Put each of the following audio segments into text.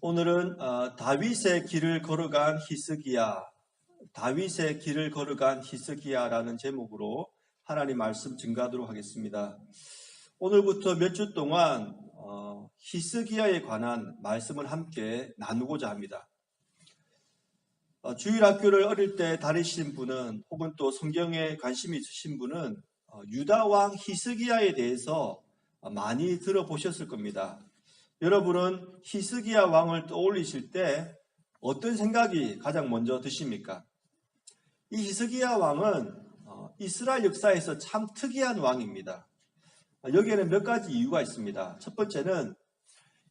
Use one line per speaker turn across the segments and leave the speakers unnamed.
오늘은 다윗의 길을 걸어간 히스기야, 다윗의 길을 걸어간 히스기야라는 제목으로 하나님 말씀 증거하도록 하겠습니다. 오늘부터 몇 주 동안 히스기야에 관한 말씀을 함께 나누고자 합니다. 주일학교를 어릴 때 다니신 분은 혹은 또 성경에 관심이 있으신 분은 유다 왕 히스기야에 대해서 많이 들어보셨을 겁니다. 여러분은 히스기야 왕을 떠올리실 때 어떤 생각이 가장 먼저 드십니까? 이 히스기야 왕은 이스라엘 역사에서 참 특이한 왕입니다. 여기에는 몇 가지 이유가 있습니다. 첫 번째는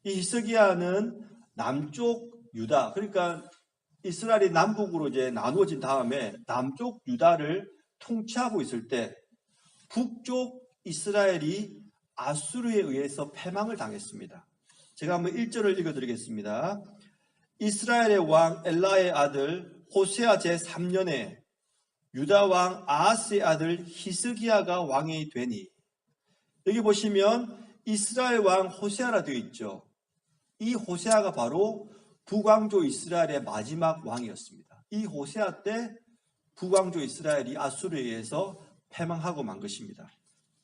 이 히스기야는 남쪽 유다, 그러니까 이스라엘이 남북으로 이제 나누어진 다음에 남쪽 유다를 통치하고 있을 때 북쪽 이스라엘이 아수르에 의해서 패망을 당했습니다. 제가 한번 1절을 읽어드리겠습니다. 이스라엘의 왕 엘라의 아들 호세아 제3년에 유다 왕 아하스의 아들 히스기야가 왕이 되니, 여기 보시면 이스라엘 왕 호세아라 되어 있죠. 이 호세아가 바로 북왕조 이스라엘의 마지막 왕이었습니다. 이 호세아 때 북왕조 이스라엘이 아수르에 의해서 패망하고 만 것입니다.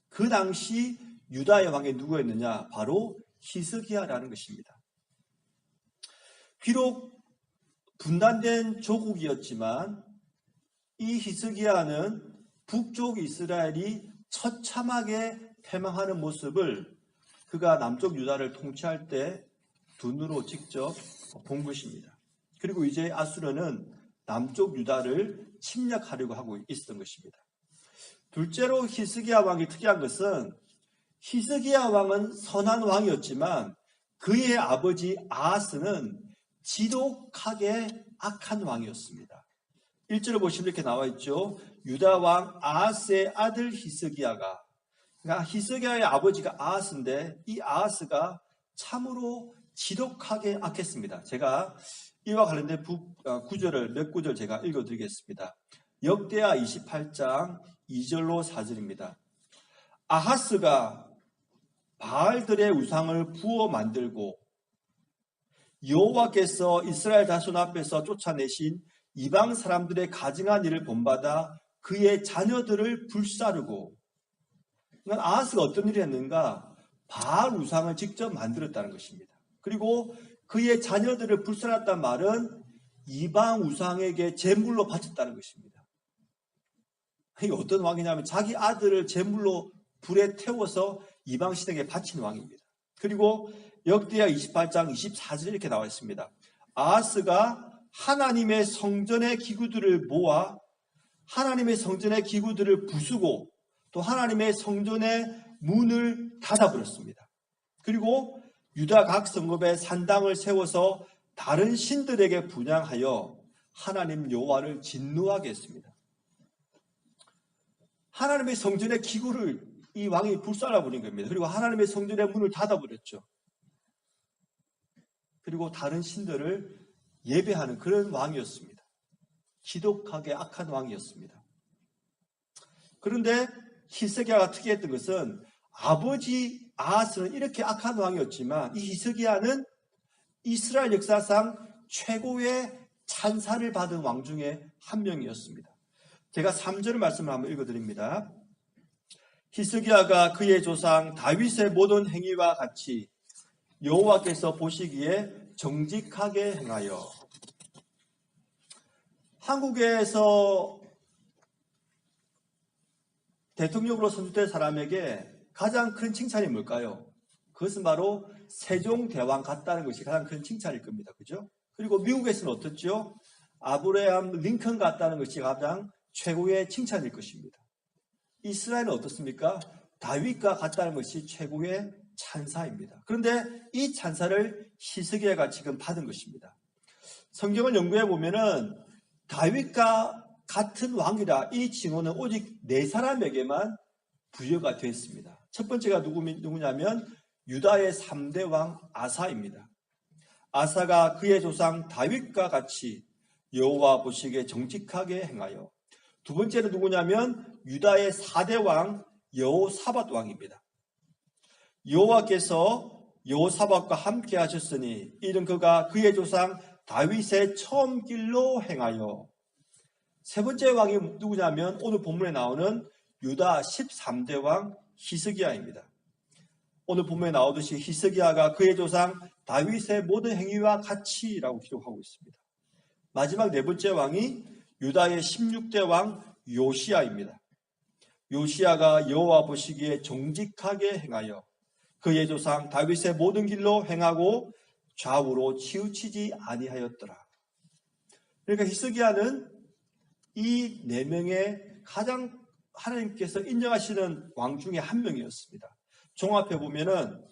그 당시 유다의 왕이 누구였느냐? 바로 히스기야라는 것입니다. 비록 분단된 조국이었지만 이 히스기야는 북쪽 이스라엘이 처참하게 패망하는 모습을 그가 남쪽 유다를 통치할 때 눈으로 직접 본 것입니다. 그리고 이제 아수르는 남쪽 유다를 침략하려고 하고 있었던 것입니다. 둘째로 히스기야 왕이 특이한 것은 히스기야 왕은 선한 왕이었지만 그의 아버지 아하스는 지독하게 악한 왕이었습니다. 1절을 보시면 이렇게 나와 있죠. 유다 왕 아하스의 아들 히스기야가, 그러니까 히스기야의 아버지가 아하스인데 이 아하스가 참으로 지독하게 악했습니다. 제가 이와 관련된 몇 구절 제가 읽어드리겠습니다. 역대하 28장 2절로 4절입니다. 아하스가 바알들의 우상을 부어 만들고 여호와께서 이스라엘 자손 앞에서 쫓아내신 이방 사람들의 가증한 일을 본받아 그의 자녀들을 불사르고, 그러니까 아하스가 어떤 일을 했는가? 바알 우상을 직접 만들었다는 것입니다. 그리고 그의 자녀들을 불살랐단 말은 이방 우상에게 제물로 바쳤다는 것입니다. 이게 어떤 왕이냐면 자기 아들을 제물로 불에 태워서 이방 신에게 바친 왕입니다. 그리고 역대하 28장 24절에 이렇게 나와 있습니다. 아하스가 하나님의 성전의 기구들을 모아 하나님의 성전의 기구들을 부수고 또 하나님의 성전의 문을 닫아버렸습니다. 그리고 유다 각 성읍에 산당을 세워서 다른 신들에게 분향하여 하나님 여호와를 진노하게 했습니다. 하나님의 성전의 기구를 이 왕이 불살라버린 겁니다. 그리고 하나님의 성전의 문을 닫아버렸죠. 그리고 다른 신들을 예배하는 그런 왕이었습니다. 지독하게 악한 왕이었습니다. 그런데 히스기야가 특이했던 것은 아버지 아하스는 이렇게 악한 왕이었지만 이 히스기야는 이스라엘 역사상 최고의 찬사를 받은 왕 중에 한 명이었습니다. 제가 3절 말씀을 한번 읽어드립니다. 히스기야가 그의 조상 다윗의 모든 행위와 같이 여호와께서 보시기에 정직하게 행하여. 한국에서 대통령으로 선출된 사람에게 가장 큰 칭찬이 뭘까요? 그것은 바로 세종대왕 같다는 것이 가장 큰 칭찬일 겁니다. 그죠? 그리고 미국에서는 어떻죠? 아브라함 링컨 같다는 것이 가장 최고의 칭찬일 것입니다. 이스라엘은 어떻습니까? 다윗과 같다는 것이 최고의 찬사입니다. 그런데 이 찬사를 히스기야가 지금 받은 것입니다. 성경을 연구해 보면은 다윗과 같은 왕이라 이 칭호는 오직 4사람에게만 부여가 되었습니다. 첫 번째가 누구냐면 유다의 3대 왕 아사입니다. 아사가 그의 조상 다윗과 같이 여호와 보시기에 정직하게 행하여. 두 번째는 누구냐면 유다의 4대 왕 여호사밧 왕입니다. 여호와께서 여호사밧과 함께 하셨으니 이는 그가 그의 조상 다윗의 처음 길로 행하여. 세 번째 왕이 누구냐면 오늘 본문에 나오는 유다 13대 왕 히스기야입니다. 오늘 본문에 나오듯이 히스기야가 그의 조상 다윗의 모든 행위와 같이라고 기록하고 있습니다. 마지막 네 번째 왕이 유다의 16대 왕 요시야입니다. 요시야가 여호와 보시기에 정직하게 행하여 그의 조상 다윗의 모든 길로 행하고 좌우로 치우치지 아니하였더라. 그러니까 히스기야는 이 네 명의 가장 하나님께서 인정하시는 왕 중에 한 명이었습니다. 종합해 보면은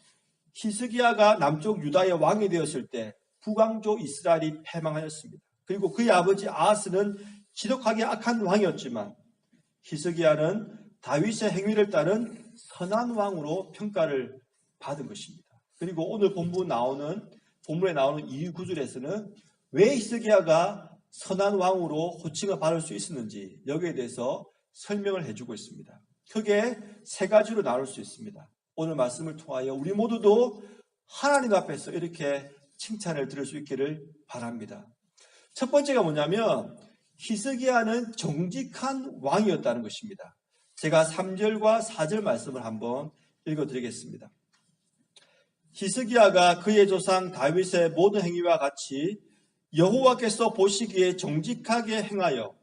히스기야가 남쪽 유다의 왕이 되었을 때 북왕조 이스라엘이 패망하였습니다. 그리고 그의 아버지 아하스는 지독하게 악한 왕이었지만 히스기야는 다윗의 행위를 따른 선한 왕으로 평가를 받은 것입니다. 그리고 오늘 본문에 나오는 2, 9절에서는 왜 히스기야가 선한 왕으로 호칭을 받을 수 있었는지 여기에 대해서 설명을 해주고 있습니다. 크게 세 가지로 나눌 수 있습니다. 오늘 말씀을 통하여 우리 모두도 하나님 앞에서 이렇게 칭찬을 들을 수 있기를 바랍니다. 첫 번째가 뭐냐면 히스기야는 정직한 왕이었다는 것입니다. 제가 3절과 4절 말씀을 한번 읽어드리겠습니다. 히스기야가 그의 조상 다윗의 모든 행위와 같이 여호와께서 보시기에 정직하게 행하여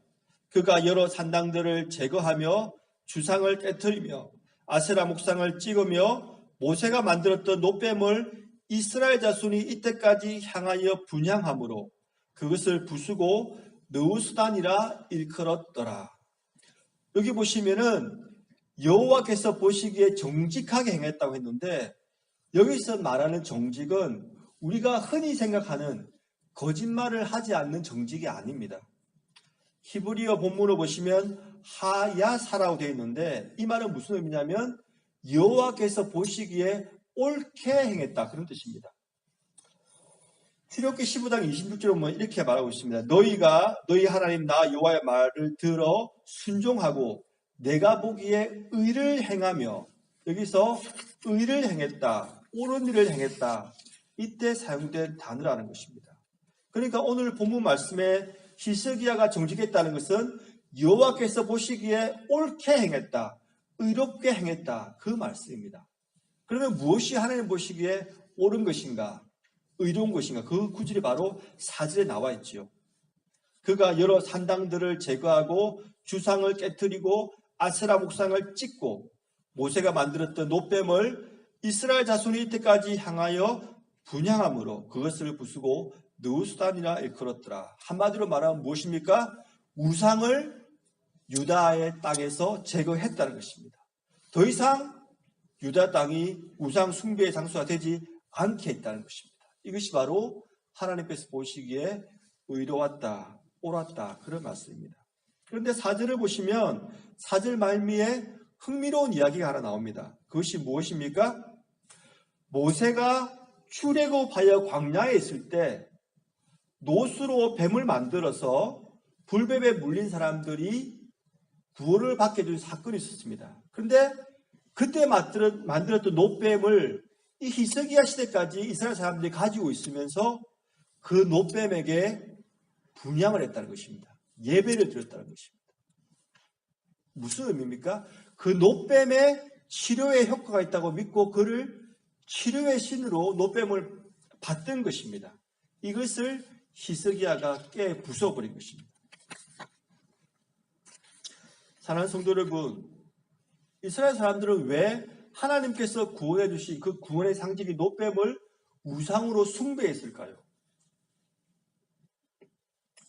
그가 여러 산당들을 제거하며 주상을 깨뜨리며 아세라 목상을 찍으며 모세가 만들었던 놋뱀을 이스라엘 자손이 이때까지 향하여 분향함으로 그것을 부수고 느우스단이라 일컬었더라. 여기 보시면은 여호와께서 보시기에 정직하게 행했다고 했는데 여기서 말하는 정직은 우리가 흔히 생각하는 거짓말을 하지 않는 정직이 아닙니다. 히브리어 본문을 보시면 하야사라고 되어 있는데 이 말은 무슨 의미냐면 여호와께서 보시기에 옳게 행했다 그런 뜻입니다. 출애굽기 15장 26절에 보면 이렇게 말하고 있습니다. 너희 하나님 나 여호와의 말을 들어 순종하고 내가 보기에 의를 행하며 여기서 의를 행했다, 옳은 일을 행했다 이때 사용된 단어라는 것입니다. 그러니까 오늘 본문 말씀에 히스기야가 정직했다는 것은 여호와께서 보시기에 옳게 행했다, 의롭게 행했다 그 말씀입니다. 그러면 무엇이 하나님 보시기에 옳은 것인가, 의로운 것인가? 그 구절이 바로 4절에 나와 있지요. 그가 여러 산당들을 제거하고 주상을 깨뜨리고 아세라 목상을 찍고 모세가 만들었던 놋뱀을 이스라엘 자손이 이때까지 향하여 분향함으로 그것을 부수고 느우스단이라 일컬었더라. 한마디로 말하면 무엇입니까? 우상을 유다의 땅에서 제거했다는 것입니다. 더 이상 유다 땅이 우상 숭배의 장소가 되지 않게 했다는 것입니다. 이것이 바로 하나님께서 보시기에 의로웠다, 옳았다 그런 말씀입니다. 그런데 4절을 보시면 4절 말미에 흥미로운 이야기가 하나 나옵니다. 그것이 무엇입니까? 모세가 출애굽하여 광야에 있을 때 노수로 뱀을 만들어서 불뱀에 물린 사람들이 구원을 받게 된 사건이 있었습니다. 그런데 그때 만들었던 놋뱀을 이 히스기야 시대까지 이스라엘 사람들이 가지고 있으면서 그 놋뱀에게 분향을 했다는 것입니다. 예배를 드렸다는 것입니다. 무슨 의미입니까? 그 놋뱀에 치료의 효과가 있다고 믿고 그를 치료의 신으로 놋뱀을 받던 것입니다. 이것을 히스기야가 깨 부숴버린 것입니다. 사랑하는 성도 여러분, 이스라엘 사람들은 왜 하나님께서 구원해 주신 그 구원의 상징인 놋뱀을 우상으로 숭배했을까요?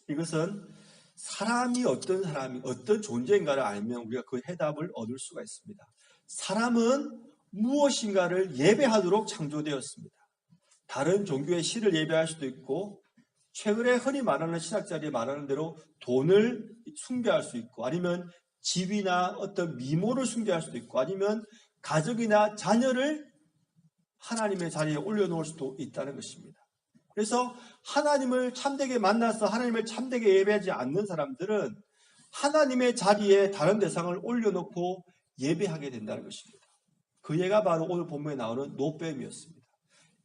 이것은 사람이 어떤 존재인가를 알면 우리가 그 해답을 얻을 수가 있습니다. 사람은 무엇인가를 예배하도록 창조되었습니다. 다른 종교의 신을 예배할 수도 있고 최근에 흔히 말하는 신학자들이 말하는 대로 돈을 숭배할 수 있고 아니면 집이나 어떤 미모를 숭배할 수도 있고 아니면 가족이나 자녀를 하나님의 자리에 올려놓을 수도 있다는 것입니다. 그래서 하나님을 참되게 만나서 하나님을 참되게 예배하지 않는 사람들은 하나님의 자리에 다른 대상을 올려놓고 예배하게 된다는 것입니다. 그 예가 바로 오늘 본문에 나오는 놋뱀이었습니다.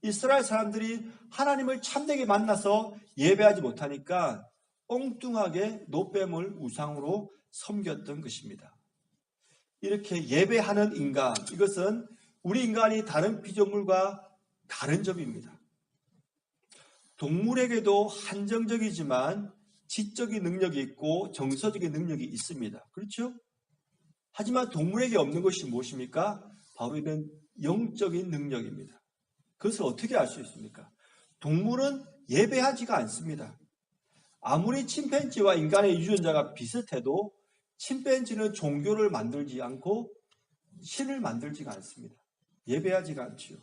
이스라엘 사람들이 하나님을 참되게 만나서 예배하지 못하니까 엉뚱하게 노뱀을 우상으로 섬겼던 것입니다. 이렇게 예배하는 인간, 이것은 우리 인간이 다른 피조물과 다른 점입니다. 동물에게도 한정적이지만 지적인 능력이 있고 정서적인 능력이 있습니다. 그렇죠? 하지만 동물에게 없는 것이 무엇입니까? 바로 이런 영적인 능력입니다. 그것을 어떻게 알 수 있습니까? 동물은 예배하지가 않습니다. 아무리 침팬지와 인간의 유전자가 비슷해도 침팬지는 종교를 만들지 않고 신을 만들지가 않습니다. 예배하지가 않지요.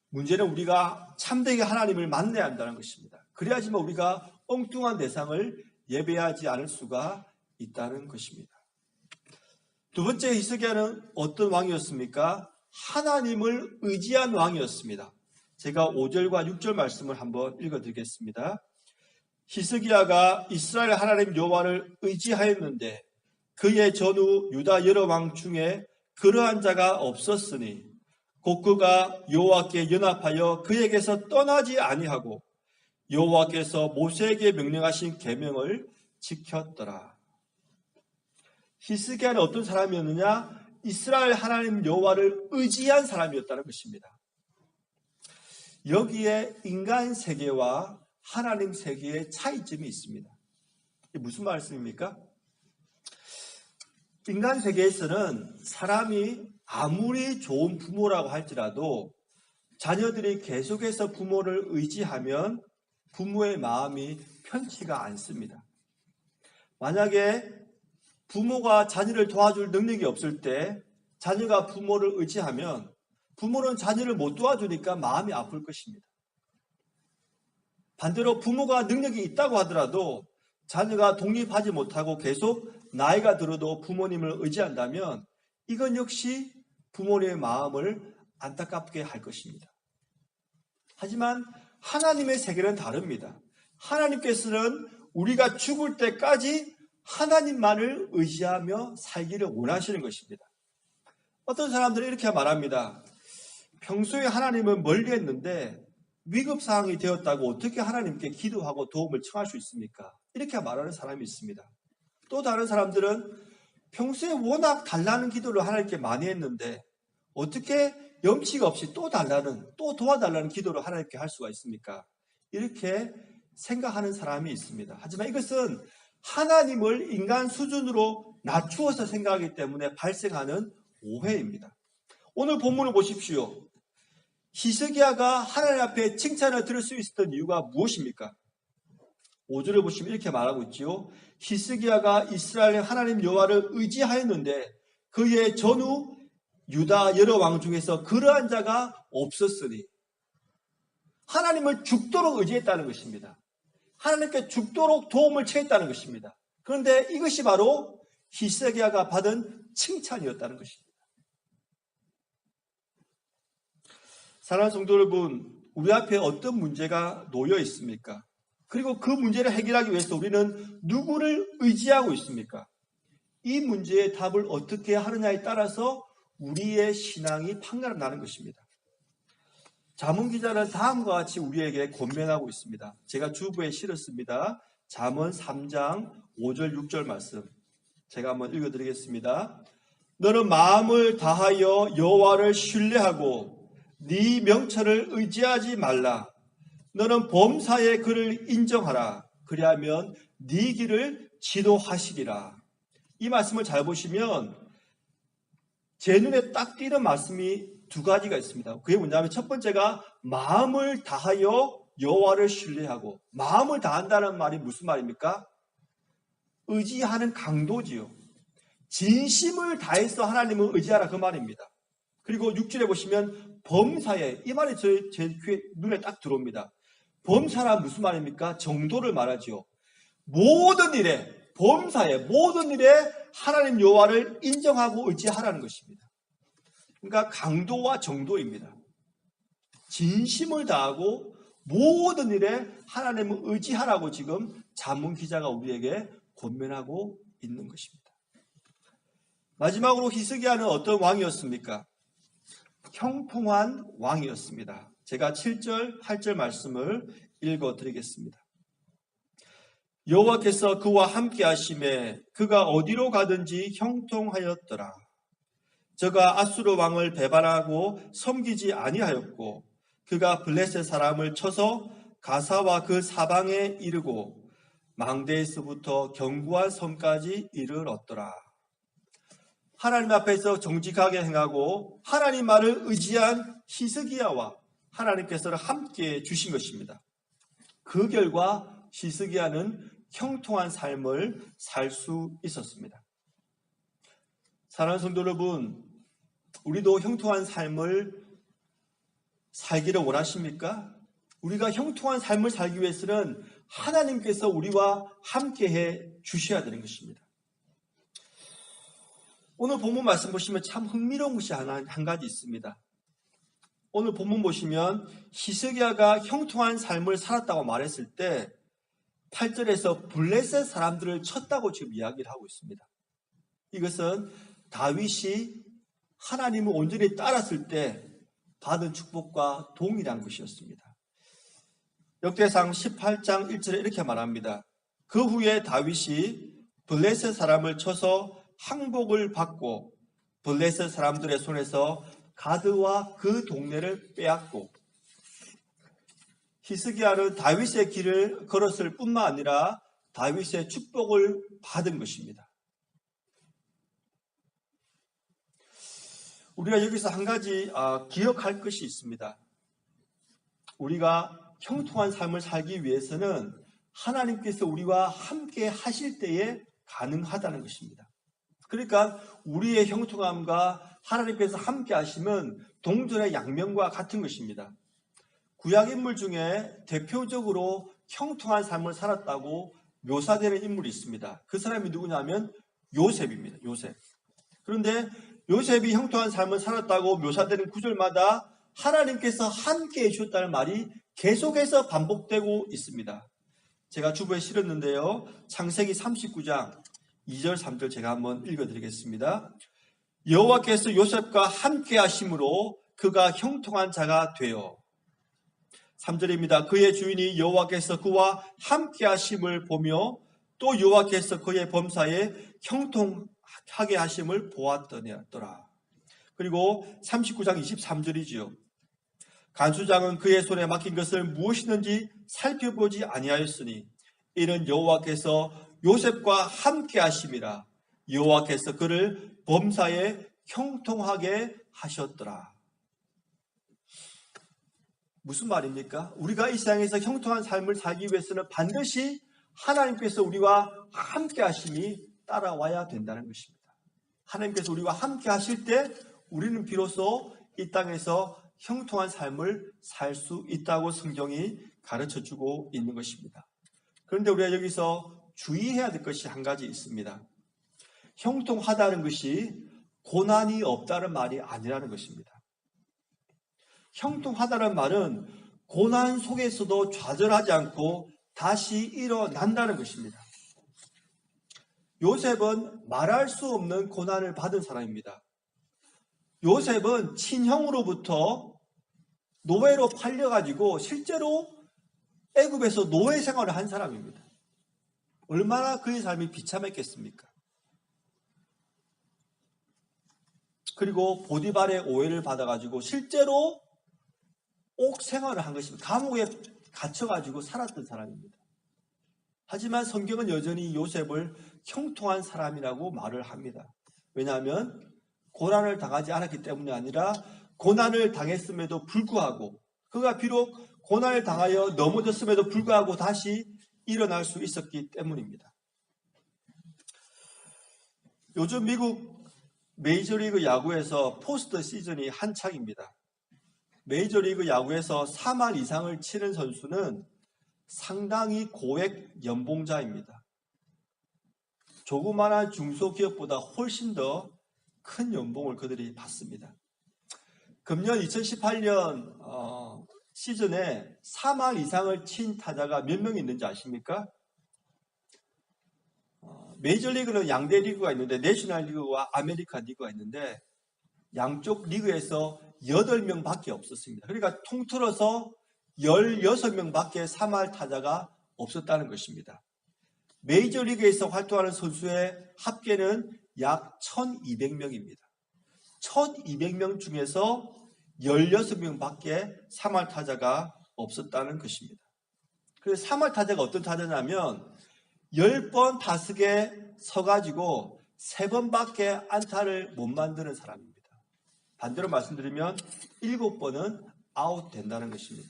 문제는 우리가 참되게 하나님을 만나야 한다는 것입니다. 그래야지만 우리가 엉뚱한 대상을 예배하지 않을 수가 있다는 것입니다. 두 번째 히스기야는 어떤 왕이었습니까? 하나님을 의지한 왕이었습니다. 제가 5절과 6절 말씀을 한번 읽어드리겠습니다. 히스기야가 이스라엘 하나님 여호와를 의지하였는데 그의 전후 유다 여러 왕 중에 그러한 자가 없었으니 곧 그가 여호와께 연합하여 그에게서 떠나지 아니하고 여호와께서 모세에게 명령하신 계명을 지켰더라. 히스기야는 어떤 사람이었느냐? 이스라엘 하나님 여호와를 의지한 사람이었다는 것입니다. 여기에 인간 세계와 하나님 세계의 차이점이 있습니다. 이게 무슨 말씀입니까? 인간 세계에서는 사람이 아무리 좋은 부모라고 할지라도 자녀들이 계속해서 부모를 의지하면 부모의 마음이 편치가 않습니다. 만약에 부모가 자녀를 도와줄 능력이 없을 때 자녀가 부모를 의지하면 부모는 자녀를 못 도와주니까 마음이 아플 것입니다. 반대로 부모가 능력이 있다고 하더라도 자녀가 독립하지 못하고 계속 나이가 들어도 부모님을 의지한다면 이건 역시 부모님의 마음을 안타깝게 할 것입니다. 하지만 하나님의 세계는 다릅니다. 하나님께서는 우리가 죽을 때까지 하나님만을 의지하며 살기를 원하시는 것입니다. 어떤 사람들은 이렇게 말합니다. 평소에 하나님은 멀리 했는데 위급 상황이 되었다고 어떻게 하나님께 기도하고 도움을 청할 수 있습니까? 이렇게 말하는 사람이 있습니다. 또 다른 사람들은 평소에 워낙 달라는 기도를 하나님께 많이 했는데 어떻게 염치가 없이 또 도와달라는 기도를 하나님께 할 수가 있습니까? 이렇게 생각하는 사람이 있습니다. 하지만 이것은 하나님을 인간 수준으로 낮추어서 생각하기 때문에 발생하는 오해입니다. 오늘 본문을 보십시오. 히스기야가 하나님 앞에 칭찬을 들을 수 있었던 이유가 무엇입니까? 5절을 보시면 이렇게 말하고 있지요. 히스기야가 이스라엘 하나님 여호와를 의지하였는데 그의 전후 유다 여러 왕 중에서 그러한 자가 없었으니 하나님을 죽도록 의지했다는 것입니다. 하나님께 죽도록 도움을 청했다는 것입니다. 그런데 이것이 바로 히스기야가 받은 칭찬이었다는 것입니다. 사랑하는 성도 여러분, 우리 앞에 어떤 문제가 놓여 있습니까? 그리고 그 문제를 해결하기 위해서 우리는 누구를 의지하고 있습니까? 이 문제의 답을 어떻게 하느냐에 따라서 우리의 신앙이 판가름 나는 것입니다. 잠언 기자는 다음과 같이 우리에게 권면하고 있습니다. 제가 주부에 실었습니다. 잠언 3장 5절 6절 말씀 제가 한번 읽어드리겠습니다. 너는 마음을 다하여 여호와를 신뢰하고 네 명철을 의지하지 말라. 너는 범사의 그를 인정하라. 그리하면 네 길을 지도하시리라. 이 말씀을 잘 보시면 제 눈에 딱 띄는 말씀이 두 가지가 있습니다. 그게 뭐냐면 첫 번째가 마음을 다하여 여호와를 신뢰하고, 마음을 다한다는 말이 무슨 말입니까? 의지하는 강도지요. 진심을 다해서 하나님을 의지하라 그 말입니다. 그리고 6절에 보시면 범사에, 이 말이 제 눈에 딱 들어옵니다. 범사란 무슨 말입니까? 정도를 말하죠. 모든 일에, 범사에 모든 일에 하나님 여호와를 인정하고 의지하라는 것입니다. 그러니까 강도와 정도입니다. 진심을 다하고 모든 일에 하나님을 의지하라고 지금 잠언 기자가 우리에게 권면하고 있는 것입니다. 마지막으로 히스기야는 어떤 왕이었습니까? 형통한 왕이었습니다. 제가 7절, 8절 말씀을 읽어드리겠습니다. 여호와께서 그와 함께 하심에 그가 어디로 가든지 형통하였더라. 저가 아수르 왕을 배반하고 섬기지 아니하였고 그가 블레셋 사람을 쳐서 가사와 그 사방에 이르고 망대에서부터 견고한 섬까지 이르렀더라. 하나님 앞에서 정직하게 행하고 하나님 말을 의지한 히스기야와 하나님께서는 함께 주신 것입니다. 그 결과 히스기야는 형통한 삶을 살 수 있었습니다. 사랑하는 성도 여러분, 우리도 형통한 삶을 살기를 원하십니까? 우리가 형통한 삶을 살기 위해서는 하나님께서 우리와 함께해 주셔야 되는 것입니다. 오늘 본문 말씀 보시면 참 흥미로운 것이 한 가지 있습니다. 오늘 본문 보시면 히스기야가 형통한 삶을 살았다고 말했을 때 8절에서 블레셋 사람들을 쳤다고 지금 이야기를 하고 있습니다. 이것은 다윗이 하나님을 온전히 따랐을 때 받은 축복과 동일한 것이었습니다. 역대상 18장 1절에 이렇게 말합니다. 그 후에 다윗이 블레셋 사람을 쳐서 항복을 받고 블레셋 사람들의 손에서 가드와 그 동네를 빼앗고 히스기야는 다윗의 길을 걸었을 뿐만 아니라 다윗의 축복을 받은 것입니다. 우리가 여기서 한 가지 기억할 것이 있습니다. 우리가 형통한 삶을 살기 위해서는 하나님께서 우리와 함께 하실 때에 가능하다는 것입니다. 그러니까 우리의 형통함과 하나님께서 함께 하시면 동전의 양면과 같은 것입니다. 구약 인물 중에 대표적으로 형통한 삶을 살았다고 묘사되는 인물이 있습니다. 그 사람이 누구냐면 요셉입니다. 요셉. 그런데 요셉이 형통한 삶을 살았다고 묘사되는 구절마다 하나님께서 함께 해주셨다는 말이 계속해서 반복되고 있습니다. 제가 주부에 실었는데요. 창세기 39장 2절 3절 제가 한번 읽어드리겠습니다. 여호와께서 요셉과 함께 하심으로 그가 형통한 자가 되어 3절입니다. 그의 주인이 여호와께서 그와 함께 하심을 보며 또 여호와께서 그의 범사에 형통하게 하심을 보았더라. 그리고 39장 23절이지요. 간수장은 그의 손에 맡긴 것을 무엇이든지 살펴보지 아니하였으니 이는 여호와께서 요셉과 함께 하심이라. 여호와께서 그를 범사에 형통하게 하셨더라. 무슨 말입니까? 우리가 이 세상에서 형통한 삶을 살기 위해서는 반드시 하나님께서 우리와 함께 하심이 따라와야 된다는 것입니다. 하나님께서 우리와 함께 하실 때 우리는 비로소 이 땅에서 형통한 삶을 살 수 있다고 성경이 가르쳐주고 있는 것입니다. 그런데 우리가 여기서 주의해야 될 것이 한 가지 있습니다. 형통하다는 것이 고난이 없다는 말이 아니라는 것입니다. 형통하다는 말은 고난 속에서도 좌절하지 않고 다시 일어난다는 것입니다. 요셉은 말할 수 없는 고난을 받은 사람입니다. 요셉은 친형으로부터 노예로 팔려가지고 실제로 애굽에서 노예 생활을 한 사람입니다. 얼마나 그의 삶이 비참했겠습니까? 그리고 보디발의 오해를 받아가지고 실제로 옥 생활을 한 것입니다. 감옥에 갇혀가지고 살았던 사람입니다. 하지만 성경은 여전히 요셉을 형통한 사람이라고 말을 합니다. 왜냐하면 고난을 당하지 않았기 때문이 아니라 고난을 당했음에도 불구하고 그가 비록 고난을 당하여 넘어졌음에도 불구하고 다시 일어날 수 있었기 때문입니다. 요즘 미국 메이저리그 야구에서 포스트 시즌이 한창입니다. 메이저리그 야구에서 3할 이상을 치는 선수는 상당히 고액 연봉자입니다. 조그마한 중소기업보다 훨씬 더 큰 연봉을 그들이 받습니다. 금년 2018년 시즌에 3할 이상을 친 타자가 몇 명 있는지 아십니까? 메이저리그는 양대 리그가 있는데 내셔널 리그와 아메리칸 리그가 있는데 양쪽 리그에서 8명밖에 없었습니다. 그러니까 통틀어서 16명밖에 3할 타자가 없었다는 것입니다. 메이저리그에서 활동하는 선수의 합계는 약 1200명입니다. 1200명 중에서 16명밖에 3할 타자가 없었다는 것입니다. 그래서 3할 타자가 어떤 타자냐면 10번 타석에 서가지고 3번밖에 안타를 못 만드는 사람입니다. 반대로 말씀드리면 7번은 아웃된다는 것입니다.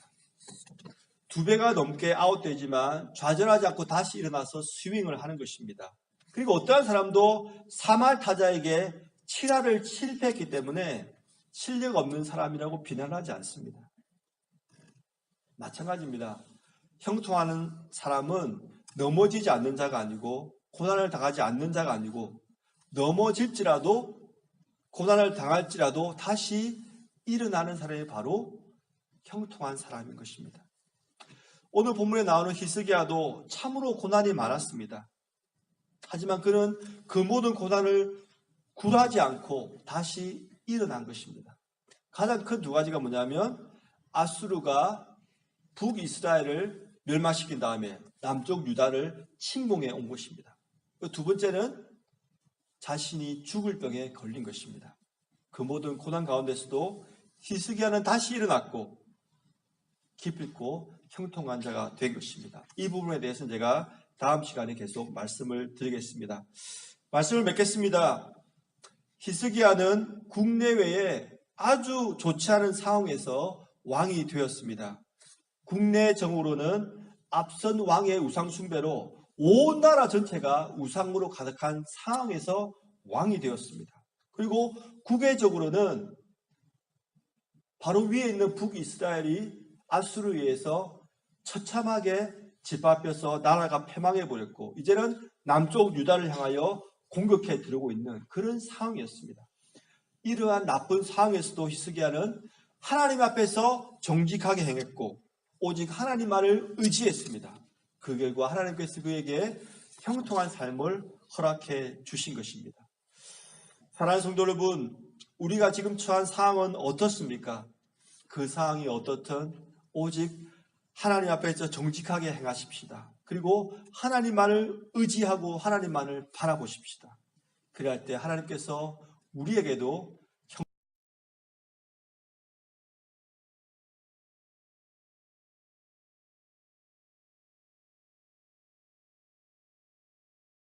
2배가 넘게 아웃되지만 좌절하지 않고 다시 일어나서 스윙을 하는 것입니다. 그리고 어떠한 사람도 3할 타자에게 7할을 실패했기 때문에 실력 없는 사람이라고 비난하지 않습니다. 마찬가지입니다. 형통하는 사람은 넘어지지 않는 자가 아니고 고난을 당하지 않는 자가 아니고 넘어질지라도 고난을 당할지라도 다시 일어나는 사람이 바로 형통한 사람인 것입니다. 오늘 본문에 나오는 히스기야도 참으로 고난이 많았습니다. 하지만 그는 그 모든 고난을 굴하지 않고 다시 일어난 것입니다. 가장 큰 2가지가 뭐냐면 아수르가 북이스라엘을 멸망시킨 다음에 남쪽 유다를 침공해 온 것입니다. 2번째는 자신이 죽을 병에 걸린 것입니다. 그 모든 고난 가운데서도 히스기야는 다시 일어났고 기필코 형통한 자가 된 것입니다. 이 부분에 대해서는 제가 다음 시간에 계속 말씀을 드리겠습니다. 말씀을 맺겠습니다. 히스기야는 국내외에 아주 좋지 않은 상황에서 왕이 되었습니다. 국내 정으로는 앞선 왕의 우상 숭배로 온 나라 전체가 우상으로 가득한 상황에서 왕이 되었습니다. 그리고 국외적으로는 바로 위에 있는 북이스라엘이 아수르에 의해서 처참하게 짓밟혀서 나라가 패망해 버렸고 이제는 남쪽 유다를 향하여 공격해 들어오고 있는 그런 상황이었습니다. 이러한 나쁜 상황에서도 히스기야는 하나님 앞에서 정직하게 행했고 오직 하나님만을 의지했습니다. 그 결과 하나님께서 그에게 형통한 삶을 허락해 주신 것입니다. 사랑하는 성도 여러분, 우리가 지금 처한 상황은 어떻습니까? 그 상황이 어떻든 오직 하나님 앞에서 정직하게 행하십시다. 그리고 하나님만을 의지하고 하나님만을 바라보십시다. 그럴 때 하나님께서 우리에게도